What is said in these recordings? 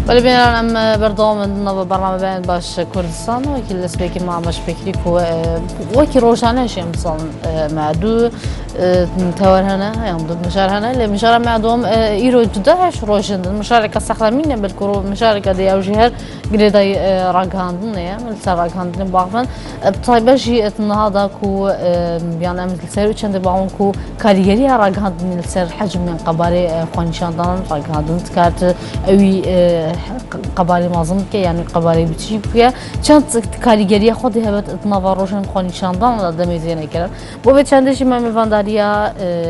ولی بینم بردام نو برنامه بین باش کردستان و کی لسبکی ما مش فکری و کی روشانش مثلا معدو تورهنا يوم ضد مشارهنا اللي مشارة معدوم إيرو جدهش روشن المشاركة استخدامينه بالكرو مشاركة دي أو جهر قريدا راجهاندن يا من راجهاندن بعضن بطيبة جي هذا كو يعني مثل سير وشند بعون كو كاريريا راجهاندن السر حجم من قباري خونشاندان راجهاندن تكارت أوي قباري معظم كي يعني قباري بتجيب فيها شانت كاريريا خدها بت تنافروشن خونشاندان دميزينه كده بوبت شندش ما مفانداريا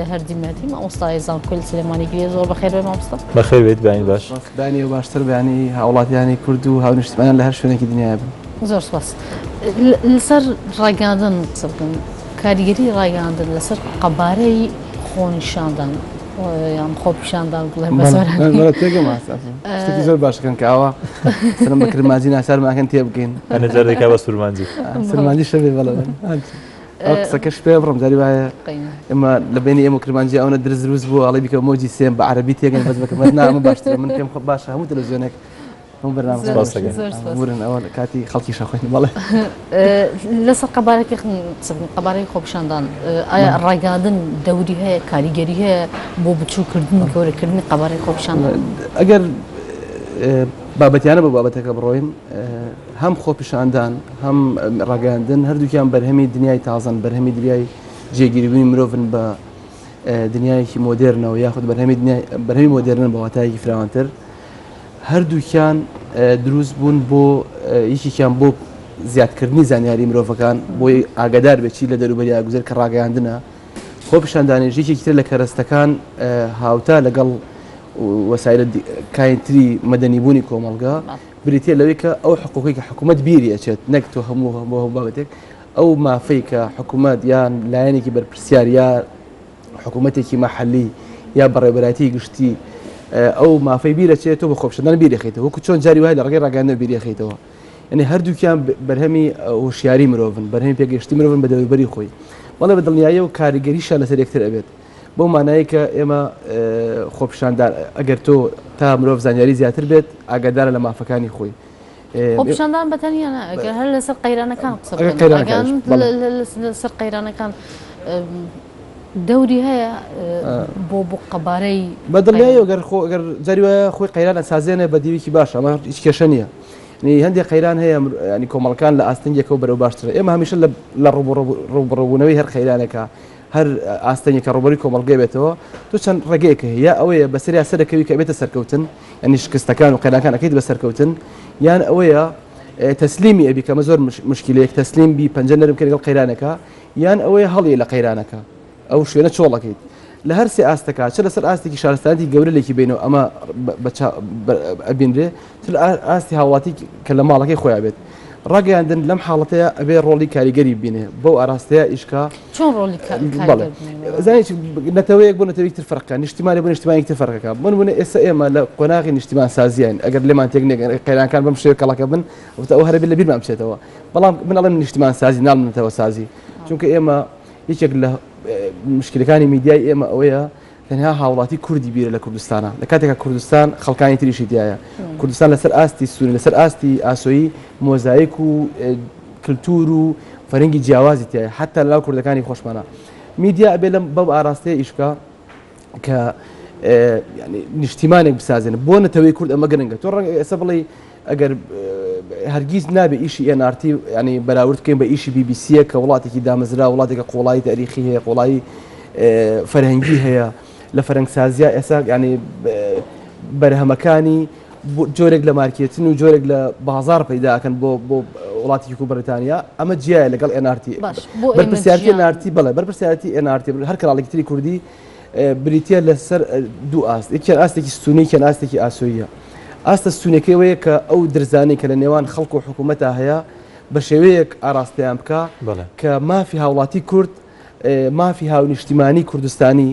هردي مهدي ما أستاذ كل سليماني كذي زور بخير بما مصطفى بخير بيت بعين باش باني وباشتر باني هاولات يعني كردو هاو نشتمنا لهر شو نكيد الدنيا زور بس لسر راجعدن سبكن كاريري راجعدن لسر قباري خونشاندان يعني خوب شاندان كله بس مرة تيجي ما أسف استي زور باش كان كعوة سلام بكر مازينا سار ما كنت يبكين أنا زردي كابس سلمانجي سلمانجي شبيه بلا أقصى كشبيه برم داري وياه إما لبيني إمو كرمانجي أو ندرس روز بو على بيك موجي سيم بعربي تيجي بس بك مثنا مو باشتري من كم خباشة مو تلفزيونك مو برنامج مورن أول كاتي خلقي شاخين والله لسه قبارك قبارك خوب شاندان الرجادن دوري هي كاريجري هي بو بتشو كردن كوري كردن قبارك خوب شاندان أجر بابتي أنا بابتك بروين هم خوب شاندان هم رجاندن هردو كان برهمي دنياي تازن برهمي دنياي جيجريبين مروفن با دنياي مودرن وياخذ برهمي مودرن بواتاي فرانتر هردو كان دروز بون بو يشي كان بو زياد كردني زانياري مروفكان بو اگادار بچي لدروبريا گزر كراگاندنا خوب شاندان جيكي كتير لكرستكان هاوتا لقل وسائل كاينتري مدني بوني كومالغا بريتيا لويك او حقوقك حكومه بيري اشت نكتو همو بابتك او ما فيك حكومات يا لاينك بربرسيار يا حكومتك محلي يا بربراتي قشتي او ما في بيري تو بخوب شدان بيري خيته هو كنت جاري وهاي غير راغان بيري خيته يعني هردو كان برهمي وشياري مروفن برهمي بيقشتي مروفن بدل بري خوي والله بدل نيايه وكاريجري شاله سريكتر ابد بۆ مانایکە ئێمە خۆپیشاندان ئەگەر تۆ تا مرۆڤ زانیاری زیاتر بێت ئاگادارە لە مافەکانی خۆی خۆپیشاندان بەتەنیانە ئەگەر هەر لەسەر قەیرانەکان لەسەر قەیرانەکان دەوری هەیە بۆ قەبارەی بەدڵنیایە ئەگەر جاری وایە خۆی قەیران ئەسازێنێ بە دیوێکی باشە ئەمە هیچ کێشە نییە هەندێک قەیران هەیە ینی کۆمەڵەکان لە ئاستەنگێکە و بەرەو باشترە ئێمە هەمیشە لە ڕوبڕوونەوەی هەر قەیرانێکە هەر ئاستەنێکە ڕۆبەری کۆمەڵگەی بێتەوە تۆ چەند ڕێگەیەکە هەیە ئەوەیە بەسەریا سەرەکەوی کە بێتە سەرکەوتن ینی شکستەکان و قەیرانەکان ئەەکەیت بە سەرکەوتن یان ئەوەیە تەسلیمی ئەبی کەمە زۆر مشکلەیەک تەسلیم بی پەنجە نەرم کرد لەگەڵ قەیرانەکە یان ئەوەیە هەڵی لە قەیرانەکە ئەو شوێنە چۆڵەکەیت لە هەر سێ ئاستەکە چ لەسەر ئاستێکی شارستانی گەورە لێکی بینەوە ئەمە ئەبینرێ ئاستی هاوڵاتی کە لە ماڵەکەی خۆیان بێت ڕاگەیاندن لەم حاڵەتەیە ئەبێ ڕۆڵی کاریگەری بینێ بەو ئاراستەیە ئیشکا چۆن ڕۆڵی زانانی نەتەوەیەک بۆ نەتەوەیەکتر فەرقەکە نیشتیمانی بۆ نیشتیمانێکتر فەرقەکە بوون ئێستا ئێمە لە قۆناغی نیشتیمان سازیان ئەگەر لێمان تێک قەیرانەکان بەم شێوە کەڵەکە بن ئەو هەرە بێت لە بیرمان بچێتەوە بەڵام من ئەڵێم نیشتیمان سازی ناڵمنەوە سازی چونکە ئێمە یەکێک لە مشکلەکانی میدیای ئێمە ئەوەیە تەنها هاوڵاتی کوردی بیرە لە کوردستانە لە کاتێکە کوردستان خەڵکانی تریشی دیایە کوردستان لەسەر ئاستی سوونی لەسەر ئاستی ئاسۆیی مۆزایک و کللتور و فەرەنگی جیاوازی تایە حتا لەلاو کوردەکانی خۆشمانە میدیا ئەبێ لەم بەو ئاراستەیە ئیشکا کە نیشتیمانێک بسازێنە بۆ نەتەوەی کورد ئەمە گرنگە تۆ ڕەنگە ئێستا بڵێ ئەگەر هەرگیز نابێ ئیشی ئێنارتی ینی بەراورد بکەین بە ئیشی BBC کە وڵاتێکی دامەزرا وڵاتێکە قۆڵایی تاریخی هەیە قۆڵایی فەرهەنگی هەیە لە فەرەنگسازیە ئێستا ینی بەرهەمەکانی جۆرێک لە مارکێتن و جۆرێک لە بازار پەیداکەن بۆ وڵاتی کوبرتانیا ئەمە جیایە لەگەڵ NRT بەرپرسیارەتی NRT بەڵێ بەرپرسیارەتی NRT هەر کەڵێکی تری کوردی بریتە لەسەر دوو ئاست یەکیان ئاستێکی ستونی کە ئاستێکی ئاسۆییە ئاستە ستونەکەیەوەیە کە ئەو درزانی کە لە نێوان خەڵک و حکوومەتە هەیە بە شێوەیەک ئاراستەیان بکە کە مافی هاوڵاتی کورد مافی هاونیشتیمانی کوردستانی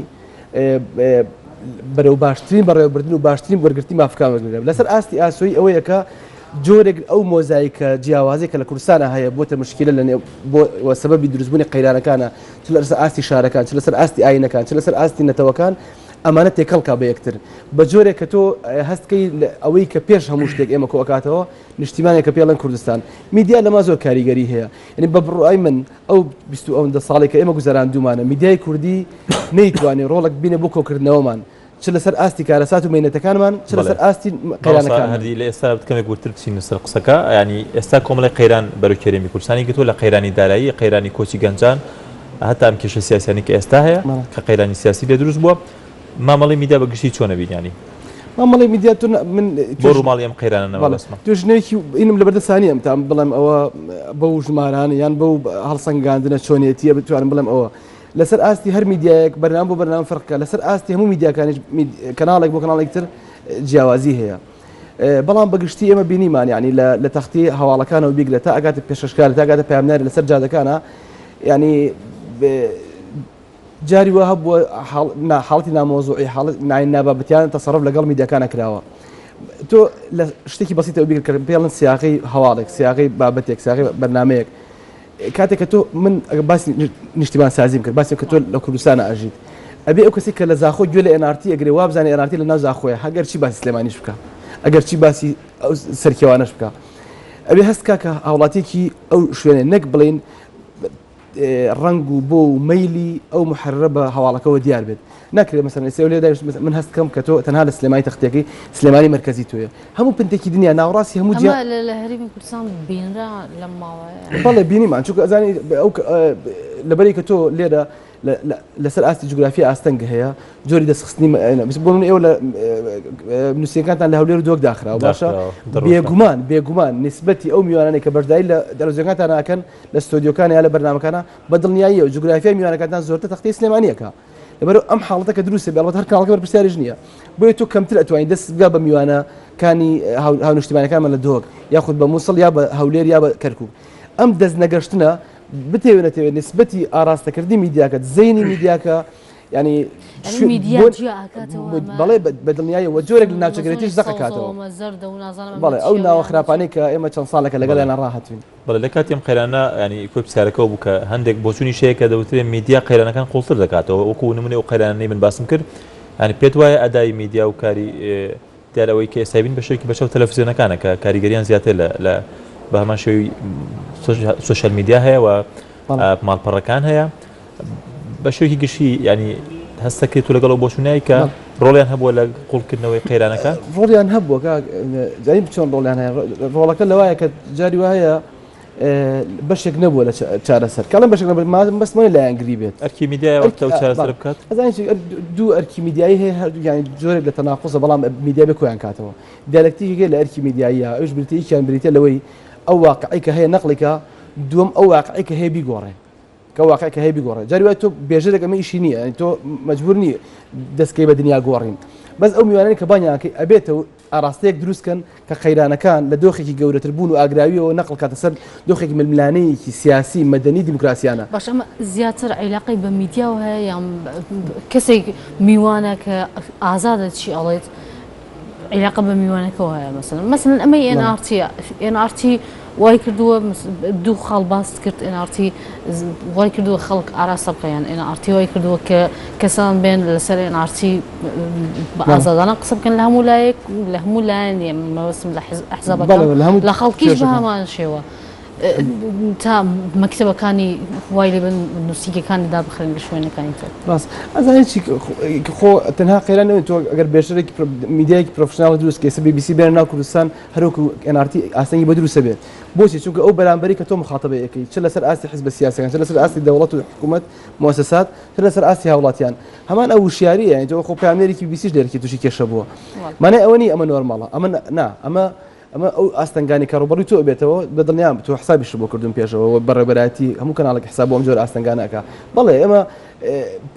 بەرەو باشترین بەڕێوەبردن و باشترین وەرگرتی مافەکان وەرگرێت لەسەر ئاستی ئاسۆیی ئەوەیە کە جۆرێک ئەو مۆزایکە جیاوازی کە لە کوردستانە هەیە بۆتە مشکلە بۆ سەبەبی دروستبوونی قەیرانەکانە چ لەسەر ئاستی شارەکان چ لەسەر ئاستی ئاینەکان چ لەسەر ئاستی نەتەوەکان ئەمانە تێکەڵکا بە یەکتر بە جۆرێک کە تۆ هەستکەی ئەوەی کە پێش هەموو شتێک ئێمە کۆکاتەوە نیشتیمانێک کە پێڵەن کوردستان میدیا لەما زۆر کاریگەری هەیە یعنی بە بڕای من ئەو 20 ساڵێک کە ئێمە گوزاراندومانە میدیای کوردی نەیتوانێت ڕۆڵک بینە بۆ کۆکردنەوەمان چ لەسەر ئاستی کارەسات و مێنەتەکانمان چ لەسەر ئاستی قەیرانەکان هەردی لە ئێستا کەمێک گورتر بچین سەر قسەکە ینی ئێستا کۆمەڵی قەیران بەروکێرەمی کوردستانی گرتووە لە قەیرانی دارایی قەیرانی کۆچی گەنجان هەتا ئەم کێشە سیاسیانی کە ئێستا هەیە کە قەیرانی سیاسی لێ دروست بووە مامەڵی میدیا بەگشتی چۆنە بینیانی مامەڵی میدیا من بۆ ڕووماڵی ئەم قەیرانەوە بەسمە توژنێکی اینم لە بەردەسانی ئەم تام بڵێم ئەوە بەو ژماران یان بەو هەڵسەنگاندنە چۆنیەتیە بتوانم بڵێم ئەوە لەسەر ئاستی هەر میدیایەک بەرنامە بۆ بەرنامە فەرقە لەسەر ئاستی هەموو میدیاکانی کەناڵێک بۆ کەناڵێکتر جیاوازی هەیە بەڵام بەگشتی ئێمە بینیمان ینی لە تەختی هەواڵەکانەوە بیگرێت تا ئەگاتە پێشکار تا ئەگاتە پامناری لەسەر جادەکانە ینی جاری وە هەبووە حاڵەتی نامۆزوعی حاڵەت نابابەتیان تەسەڕف لەگەڵ میدیاکانە کراوە تۆ لە شتێکی بەسیتەوە بیگرکرد پێڵن سیاقی هەواڵێک سیاقی بابەتێک سیاقی بەرنمەیەک کاتێک کە تۆ من باسی نیشتیمان سازیم کرد باسی کە تۆ لە کوردستانە ئاژیت ئەبێ ئەو کەسی کە لە زاخۆ گوێ لە ئێنارتی ئەگرێ وابزانێ ئێنارتی لە ناو زاخۆیە هەگەر چی باسی سلێمانیش بکە ئەگەر چی باسی سەرکێوانەش بکە ئەبێ هەستکا کە هاوڵاتێکی ئەو شوێنێ نەک بڵین ڕنگ و بۆ و مەیلی ئەو محررە بە هەواڵەکەەوە دیار بێت ناکرێت مەسەن ئێستا لێ من هەستکەم کە تۆ تەنها لە سلێمانی تەختێکی سلێمانی مرکزی تۆیە هەموو پنتێکی دنیا ناوڕاستی هەموو لە هەرێمی کوردستان بینرا لەم ماوەیە بەڵێ بینیمان چونکە ئەزانی ئەو لەبەری کە تۆ لێرە لەسەر ئاستی جوگرافی ئاستەنگە هەیە جۆری دەستخستنی بۆ من ئێوە لە نووسەکانتان لە هەولێر و دۆک داخراوە باشە بێگومان نسبەتی ئەو میوانانەی کە بەردایی لە دەرەوزەکانتان ناکەن لە ستۆدیۆکان یا لە بەرنامەکانە بەدڵنیایی و جوگرافیای میوانەکانتان زۆرتر تەختی سلێمانیەکە لەبەر ئەم حاڵەتە کە دروستە بێ ئەڵبەت هەر کاڵەکە بەرپرسیارش نییە بۆیە تۆ کەمتر ئەتوانین دەست بگا بە میوانەکانی هاونیشتیمانەکانمان لە دۆک یاخود بە مووسڵ یا بە هەولێر یا بە کەرکووک ئەم دەست نەگەشتنە بتێوێنێتەوێت نسبەتی ئاراستەکردی میدیاکە زەینی میدیاکە ینی بەڵێ بەدڵنیایەوە جۆرێک لە ناوچەگرێتیش زەقەکاتەوە بەڵێ ئەو ناوە خراپانەی کە ئێمە چەند ساڵێکە لەگەڵیان ڕاهاتوین بەڵێ لە کاتیم قەیرانە ینی کۆی پرسیارەکەەوە بوو کە هەندێک بۆچوونی شەیە کە دەوترێت میدیا قەیرانەکان قوڵتر دەکاتەوە وەکو نمونێ و قەیرانەی من باسم کرد ینی پێت وایە ئەدای میدیا و کاری دیارەوەی کە ئێستابین بەشێکی بەشە و تەلەڤیزیۆنەکانە کە کاریگەریان زیاتر لە بە هەمان شێوی سوشال میدیا هەیە و ماڵپەڕەکان هەیە بە شێوکی گشتی ینی هەستەکرێت و لەگەڵ بۆچوونایی کە ڕۆڵیان هەبووە لە قوڵکردنەوەی قەیرانەکە ڕۆڵیان هەبووە جاریم چۆن ڕۆڵیان هەیە ڕۆڵەکە لەوایە کە جاری وایە بەشێک نەبووە لە چارەسەر کاڵم بەشێک بەستمەی لایەنگری بێت ئەرکی میدیایەوە چارەسەر بکات دوو ئەرکی میدیایی هەیە هەردوو جۆرێک لە تەناقۆزە بەڵام میدیا بێ کۆیان کاتەوە دیالکتیکێک لە ئەرکی میدیاییە ئەوش بریتیان بریتە لەوەی ئەو واقعی کە هەیە نەقڵێکە دووەم ئەو واقعی کە هەیە بیگۆڕێ کە واقعی کە هەیە بیگۆڕێ جاری وایە تۆ بێژەرێک ئەمە ئیشی نییە تۆ مەجبور نییە دەستکەی بە دنیا گۆڕین بەس ئەو میوانەی کە بانیانکەی ئەبێتەوە ئاراستەیەک دروستکەن کە قەیرانەکان لە دۆخێکی گەورەتر بوون و ئاگراویەوە نەقڵ کاتە سەر دۆخێکی ململانەیەکی سیاسی مەدەنی دیموکراسیانە باش ئەمە زیاتر عیلاقی بە میدیاوە هەیە یان کەسێک میوانە کە ئازادە چی ئەڵێت عیلاقە بە میوانەکەەوە هەیە مەسەن ئەمە NRT وای کردووە دوو خاڵ باست کرد NRT وای کردووە خەڵک ئاراسە بکەیان NRT وای کردووە کە کەسان بێن لەسەر NRT بە ئازادانە قسە بکەن لە هەموو لایەک لە هەموو لایەن مەوەسم لە حزبەکان لە خەڵکیش بە هەمان شێوە تا مەکتەبەکانی وای لێ بن نووسیگەکانی دابخرێن لە شوێنەکانی تر ڕاست ئەزانێت چی خۆ تەنها قەیران نەوێت تۆ ئەگەر بێژەرێکی میدیایەکی پرۆفشناڵ دروست کە BBC بێنە ناو کوردستان هەروەکو NRT ئاسەنگی بە دروستە بێت بۆچی چونکە ئەو بەرامبەری کە تۆ مخاتەبەیەکەی چ لەسەر ئاستی حزب سیاسەکان چ لەسەر ئاستی دەوڵەت و حکوومەت مؤسسات چ لەسەر ئاستی هاوڵاتیان هەمان ئەو وشیاریە یعنی تۆ خۆ پامێرێکی BBCش لێرەکی تووشی کێشە بووە مانای ئەوە نی ئەمە نۆرماڵە ئەمە ئەو ئاستەنگانی کە ڕوبەڕووی تۆ بێتەوە بەدڵنیام تۆ حسابیش بۆ کردوون پێشەوە بەڕێبەراتی هەموو کەناڵێک حساب بۆ ئەم جۆر ئاستەنگانەکە بەڵێ ئێمە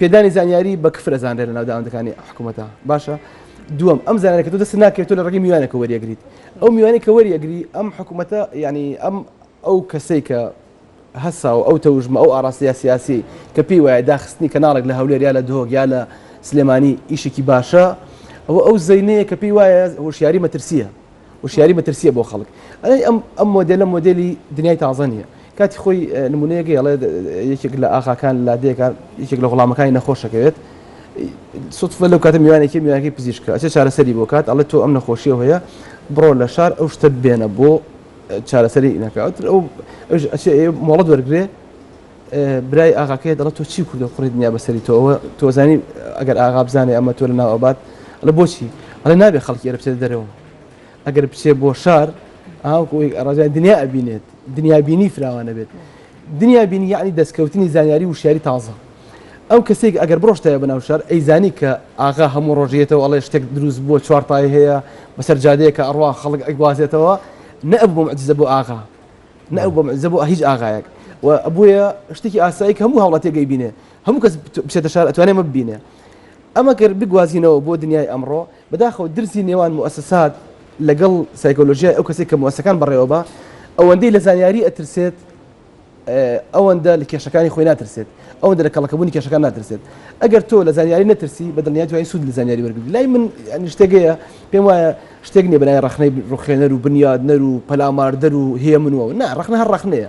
پێدانی زانیاری بە کفر ئەزانرێت لە ناوداوەندەکانی حکوومەتە باشە دووەم ئەم زانانێکە تۆ دەست ناکەوێت تۆ لە ڕێگەی میوانێکە وەریەگریت ئەو میوانێک کە وەریەگری ئەم حکوومەتە ینی ئەو کەسەی کە هەسا و ئەو تەوژمە ئەو ئاراستەیە سیاسی کە پێی وایە داخستنی کەناڵێک لە هەولێر یا لە دۆک یا لە سلێمانی ئیشێکی باشە ئەو زەینەیە کە پێی وایە هۆشیاری مەترسیە وشیاری مەترسیە بۆ خەڵک ئەم مۆدلە مۆدلی دنیای تازە نیە کاتی خۆی نمونەیەکی ئەڵێ یەکێک لە ئاخاکان لادەیەکان یەکێک لە غوڵامەکانی نەخۆشەکەوێت سوتفە لەو کاتە میوانێکی پزیشکە ئەچە چارەسەری بۆ کات ئەڵێ تۆ ئەم نەخۆشیە هەیە بڕۆ لە شار ئەو شتە بێنە بۆ چارەسەری نەکات ئەو مۆڵەت وەرگێ برای ئاغاکەیە دەڵێت تۆ چی کوردە کوڕی دنیا بەسەری تۆەوە تۆزانی ئەگەر ئاغا بزانێ ئەمە تۆ لە ناوەبات ئەڵێ بۆچی ئەڵێ نابێت خەڵکی ئێرە بچێت دەرەوە ئەگەر بچێت بۆ شار ڕاجای دنیا ئەبینێت دنیابینی فراوانە بێت دنیابینی یعنی دەستکەوتنی زانیاری و شیاری تازە ئەو کەسێک ئەگەر بڕۆشتایە بەناو شار ئەیزانی کە ئاغا هەموو ڕۆژێتەوە ئەڵێ شتێک دروست بۆ چوارتای هەیە بەسەر جادەیەکە ئەڕوا خەڵک ئەگوازێتەوە نەئەب بۆ معجزە بۆ ئاغا نەئەو بۆ معجزە بۆ هیچ ئاغایەک و ئەبووە شتێکی ئاسایی کە هەموو هاوڵاتێک بینێ هەموو کەس بچێتە شار ئەتوانێ مە ببینێ ئەمە گەر بگوازینەوە بۆ دنیای ئەمڕۆ بەداخەوە درسی نێوان مؤسسات لەگەڵ سایکۆلۆژیای ئەو کەسێک کە مؤسسەکان بەڕێوە بە ئەوەندەی لە زانیاری ئەترسێت ئەوەندە لە کێشەکانی خۆی ناترسێت ئەوەندە لە کەڵەکەبوونی کێشەکان ناترسێت ئەگەر تۆ لە زانیاری نەترسی بەدڵنیای توانین سوود لە زانیاری وەرگرت لای من شتێکەیە پێم وایە شتێک نیە بەنای ڕخنەی ڕوخێنەر و بنیادنەر و پەلاماردەر و هەیە منەوە نا ڕخنە هەر ڕخنەیە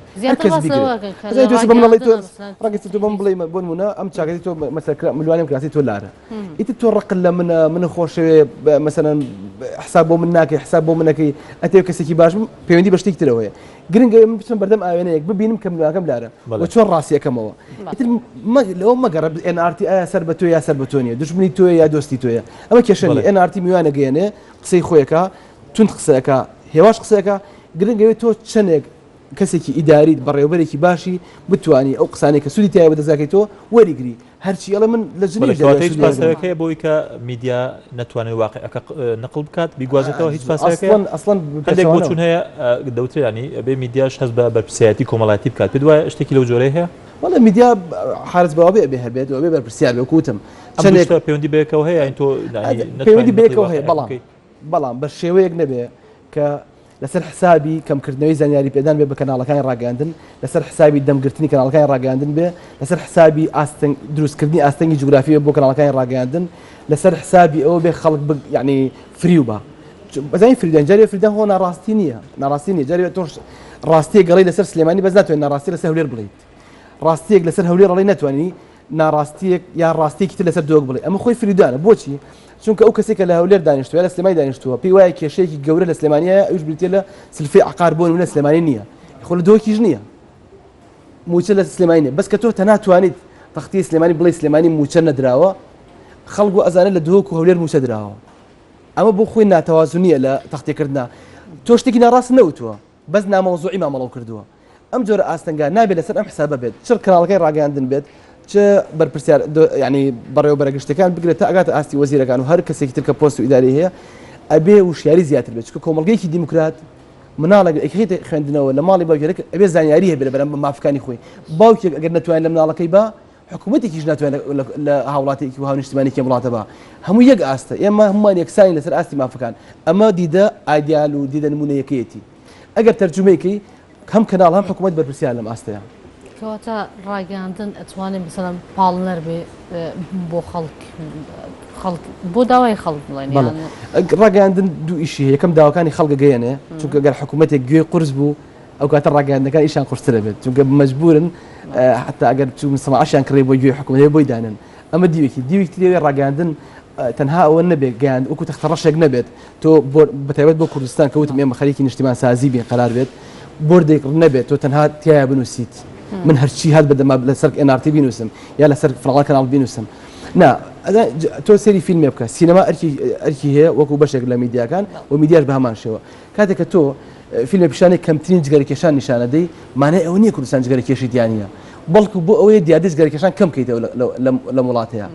ڕەنگە تۆ بەم بڵێ بۆ نمونە ئەم چاکەتی تۆ مەسەر ملوانێم کراسی تۆ لارە ئیتر تۆ ڕقل لە منە خۆشەوێ مەسەرەن حساب بۆ من ناکەی حساب بۆ منەکەی ئەتێ کەسێکی باش پەیوەندی بە شتێکی ترەوەیە گرنگە من بچم بەردەم ئاوێنەیەک ببینم کە ملوانەکەم لارە و چۆن ڕاستیەکەمەوە ئیتر لەوە مەگەڕە NRT ئایا سەر بە تۆ یا سەر بە تۆ نیە دوژمنی تۆیە یا دۆستی تۆیە ئەمە کێشەنی NRT میوانە گەیەنێ قسەی خۆیەکە تونند قسەکە هێواش قسەکە گرنگەوێت تۆ چەندێک کەسێکی ئیداریت بەڕێوەبەرێکی باشی بتوانی ئەو قسانێک کە سوودی تایە بەدەستگاکەی تۆ وەریگری هەرچی ئەڵە من لە هیچ پاسەکەی بۆی کە میدیا نەتوانێت واقعەکە نەقل بکات بیگوازێتەوە هیچ پاسەکەی هەندێک بۆچون هەیە دەوترانی بێ میدیاش هەست بە بەرپرسیایەتی کۆمەڵایەتی بکات پێ دوایە شتێکی لەو جۆرەی هەیە وڵا میدیا حارس بەوابێ بێ هەبێت و بێ بەرپرسیار بێکوتم چەندێک پەیوەندی بەیەکەوە هەیە تۆ پەیوەندی بەیەکەوە هەیە بەڵام بە شێوەیەک نەبێ کە لەسەر حسابی کەمکردنەوەی زانیاری پێدان بێ بە کەناڵەکانی ڕاگەاندن لەسەر حسابی دەمگرتنی کەناڵەکانی ڕاگەاندن بێ لەسەر حسابی دروستکردنی ئاستەنگی جوگرافی بۆ کەناڵەکانی ڕاگەاندن لەسەر حسابی ئەوە بێ خەڵک یعنی فریو بە بەزای فریدان جارێ فریدان هۆ ناڕاستی نییە جارێ تۆ ڕاستیە گەڵی لەسەر سلێمانی بەس ناتوانێت ناڕاستی لەسەر هەولێر بڵیت ڕاستیەک لەسەر هەولێر ڕڵی ناتوانانی ناڕاستیەک یا ڕاستیەکی تر لەسەر دۆک بڵێ ئەمە خۆی فریدانە بۆچی چونکە ئەو کەسێکە لە هەولێر دانیشتووە لە سلێمانی دانیشتووە پێی وایە کێشەیەکی گەورە لە سلێمانیە ئەوش بریتێ لە سلفی عقار بۆن لە سلێمانی نییە خۆ لە دۆکیش نییە موچە لە سلێمانی نیە بەس کە تۆ تەناتوانیت تەختی سلێمانی بڵێ سلێمانی موچە نەدراوە خەڵک و ئەزانە لە دۆک و هەولێر موچە دراوە ئەمە بۆ خۆی ناتەوازونیە لە تەختێکردنا تۆ شتێکی ناڕاست نەوتووە بەس نامەوزوعی مامەڵەو کردووە ئەم جۆرە ئاستەنگا نابێت لەسەر ئەم حسابە بێت چ کەناڵەکەی ڕاگەاندن بێت چ بەرپرسیار ینی بەڕێوەبەرە گشتەکان بگرێت تا ئەگاتە ئاستی وەزیرەکان و هەر کەسێکی تر کە پۆست و ئیداری هەیە ئەبێ وشیاری زیاتر بێت چکە کۆمەڵگەیەکی دیموکرات مناڵێک ئەیکەیتە خوێندنەوە لە ماڵی باوکێک ئەبێ زانیاری هەبێ لەبەرامبەر مافەکانی خۆی باوکێک ئەگەر نەتوانێت لە مناڵەکەی با حکوومەتێکیش ناتوانێت لە هاوڵاتێکی و هاونیشتمانێکی وڵاتە بە هەموو یەک ئاستە ئێمە هەمومان یەکسانی لەسەر ئاستی مافەکان ئەمە دیدە ئایدیال و دیدە نمونەیەکەیەتی ئەگەر تەرجمەیەکی هەم کەناڵ هەم حکوومەت بەرپرسیار لەم ئاستەیە کەواتە ڕاگەاندن ئەتوانێت بسەلەم پاڵنەر بێ بۆ خەڵک بۆ داوای خەڵک بڵێن ڕاگەاندن دوو ئیشی یەکەم داواکانی خەڵکە گەیەنێ چونکە گەر حکوومەتێک گوێی قورس بوو ئەو کاتە ڕاگەاندنەکان ئیشان قورسرە بێت چونکە مەجبورن حتا ئەگەر سەماعەشیان کڕێ بۆ گوێی حکوومەت بۆی دانن ئەمە دیوێکی لێوێ ڕاگەاندن تەنها ئەوە نەبێت گەیاند وەکو تەختەڕەشێک نەبێت تۆ بەتایبەت بۆ کوردستان کەوتم ئێمە خەریکی نیشتیمان سازی بێ قەرار بێت بۆردێک نەبێت تۆ تەنها تایە بنووسیت من هەرچی هات بەدەما لەسەر NRT بینوسم یا لەسەر فڵان کەناڵ بینوسم نا تۆ سەری فیلمێ بکە سینەما ئەرکی هەیە وەکو بەشێک لە میدیاکان و میدیاش بە هەمان شێوە کاتێک کە تۆ فیلمە پیشانێک کەمترین جگەرەکێشان نیشانەدەی مانای ئەوە نییە کوردستان جگەرەکێشیتیان نیە بەڵکو بۆ ئەوەیە دیادەی جگەرەکێشان کەم بکەیتەوە لە وڵاتەیە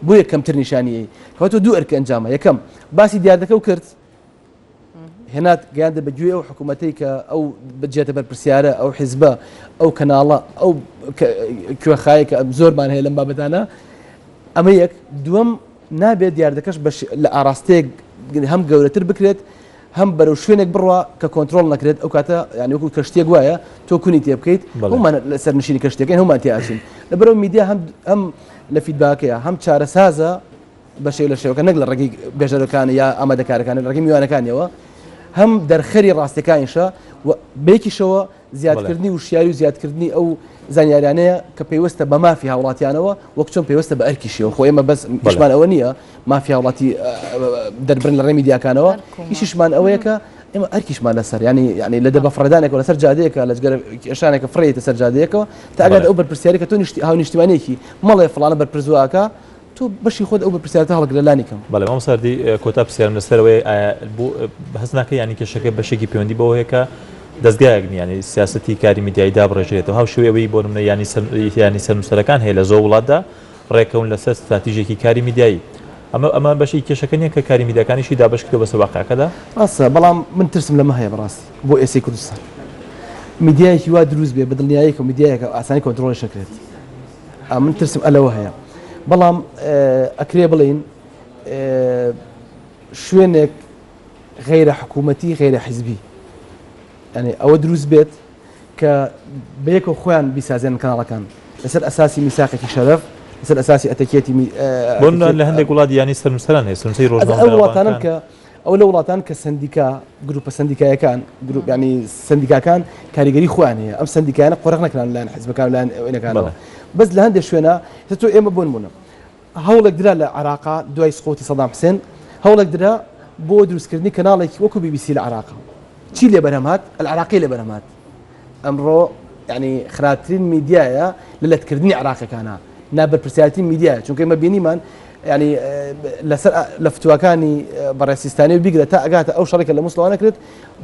بۆ یە کەمتر نیشانیەی کەواتە دوو ئەرکە ئەنجامە یەکەم باسی دیادەکە و کرد هێنات گەیاندە بەگوێ ئەو حکوومەتەی کە ئەو بجێتە بەرپرسیارە ئەو حیزبە ئەو کەناڵە ئەو کوێخایەکە زۆرمان هەیە لەم بابەتانە ئەمە یەک دووەم نابێت دیاردەکەش لە ئاراستەیەک هەم گەورەتر بکرێت هەم بەرەو شوێنێک بڕوا کە کۆنتترۆل نەکرێت ئەو کاتە ینی وەکو کەشتێک وایە تۆ کونی تێ بکەیت هەمان لەسەر نشینی کەشتەکەین هەمان تێئاچین لەبەرەوە میدیا هەم لە فیدباکەیە هەم چارەسازە بە شێو لە شێوەکە نەک لە ڕێگەی بێژەرەکان یا ئامادەکارەکان ڕێگەی میوانەکانیەوە هەم دەرخەری ڕاستیەکانیشە و بێکیشەوە زیادکردنی وشیاری و زیادکردنی ئەو زانیاریانەیە کە پێوەستە بە مافی هاوڵاتیانەوە وەک چۆن پێوەستە بە ئەرکیشیەوە خۆ ئێمە بەس هیچمان ئەوە نییە مافی هاوڵاتی دەربرن لە ڕێ میدیاکانەوە هیچیشمان ئەوەیە کە ئێمە ئەرکیشمان لەسەر ینی لە دەبەفڕدانێکەوە لەسەر جادەیەکە لە گەشانێکە فڕێتە سەر جادەیەکەوە تا ئەگەر ئەو بەرپرسیاری کە تۆ هاو نیشتیمانێکی مەڵێ فڵانە بەرپرسواکە تۆ بەشی خۆت ئەو بەرپرسیارەتە هەڵگر لە لانی کەم بەڵێ مام سەردی کۆتا پرسیارم لەسەرەوەی هەست ناکە ینی کێشەکە بەشێکی پەیوەندی بەوە هەیە کە دەستگایەک ینی سیاسەتی کاری میدیایی دابڕێژێتەوە هاو شێوەی بۆ نمونە ینی سەرنووسەرەکان هەیە لە زۆر وڵاتدا ڕێکەون لەسەر استراتیژێکی کاری میدیایی ئەمە بەشی کێشەکە نییە کە کاری میدیاکانیشی دابشکرێتەوە بە سەواقعەکەدا ڕاستە بەڵام من ترسم لەمە هەیە بەڕاستی بۆ ئێسی کوردستان میدیایەکی وا دروست بێ بەدڵنیاییەکە میدیایەکە ئاسانی کۆنتڕۆڵی شەکرێت من ترسم ئەلەوە هەیە بەڵام ئەکرێ بڵین شوێنێک غیرە حکوومەتی غیرە حیزبی ینی ئەوە دروست بێت کە بەیەکەوە خۆیان بیسازێن کاناڵەکان لەسەر ئەساسی میساقێکی شەرەف لەسەر ئەساسی ئەتەکێتی بۆ لە هەندێک وڵات ینی سەرنووسەران هەیە سەرنووسی ڕۆژنامە ئەو وڵاتانن کە ئەو لە وڵاتان کە سندیکا گروپە سندیکایەکان ینی سندیکاکان کاریگەری خۆیان هەیە ئەم سندیکایانە قۆڕق نەکران لایەن حیزبەکان لایەن ئەوێنەکانەوە بەس لە هەندێک شوێنە تۆ ئێمە بۆ نمونە هەوڵێک درا لە عێراقا دوای سقوتی سەدام حوسێن هەوڵێک درا بۆ دروستکردنی کەناڵێکی وەکو BBC لە عێراقا چی لێ بەرهەمات العراقی لێ بەرهەمات ئەمڕۆ ینی خراپترین میدیایە لە لەتکردنی عێراقیەکانە نابەرپرسیارەتی میدیایە چونکە ئێمە بینیمان ینی لەسەر لە فتووەکانی بەڕێسیستانی و بیگرێت تا ئەگاتە ئەو شەڕێکە لە مووسڵەوە نەکرێت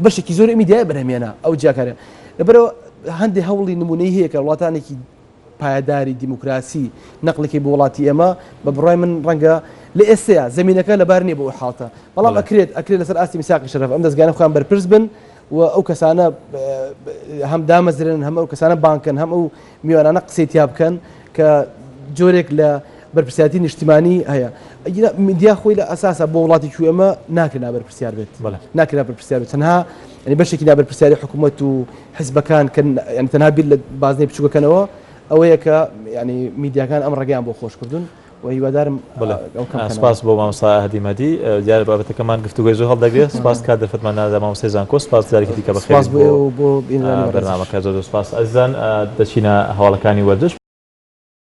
بەشێکی زۆر میدیای بەرهەمێنە ئەو جیاکارە لەبەرەوە هەندێک هەوڵی نمونەی هەیە کە وڵاتانێکی پایداری دیموکراسی نەقلێکی بۆ وڵاتی ئێمە بە بڕای من ڕەنگە لە ئێستەیە زمینەکە لەبار نییە بۆ حاڵتە بەڵام ئەکرێت لەسەر ئاستی میساقی شەرەف ئەم دەستگانە خۆیان بەرپرس بن و ئەو کەسانە هەم دامەزرن هەم ئەو کەسانە بانکن هەم ئەو میوانانە قسەی تیا بکەن کە جۆرێک لە بەرپرسیاتی نیشتیمانی هەیە میدیا خۆی لە ئەساسە بۆ وڵاتی کوێمە ناکرێت نابەرپرسیار بێت ناکرێت نابەرپرسیار بێت تەنها ینی بەشێکی نابەرپرسیاری حکوومەت و حیزبەکان ینی تەنها بیر لە بازنەی بچووکەکەنەوە ئەوەیە کە ینی میدیاکان ئەم ڕێگەیان بۆ خۆشکردون و هیوادارم سپاس بۆ مامۆستا هەدیمەدی دیارە بابەتەکەمان گفتوگوی زۆر هەڵدەگرێت سپاس کات دەرفەتمان نادا مامۆستای زانکۆ سپاس جارێکی دیکە بەخێر بۆ بەرنامەکە زۆر سپاس ئەزیزان دەچینە هەواڵەکانی وەردەش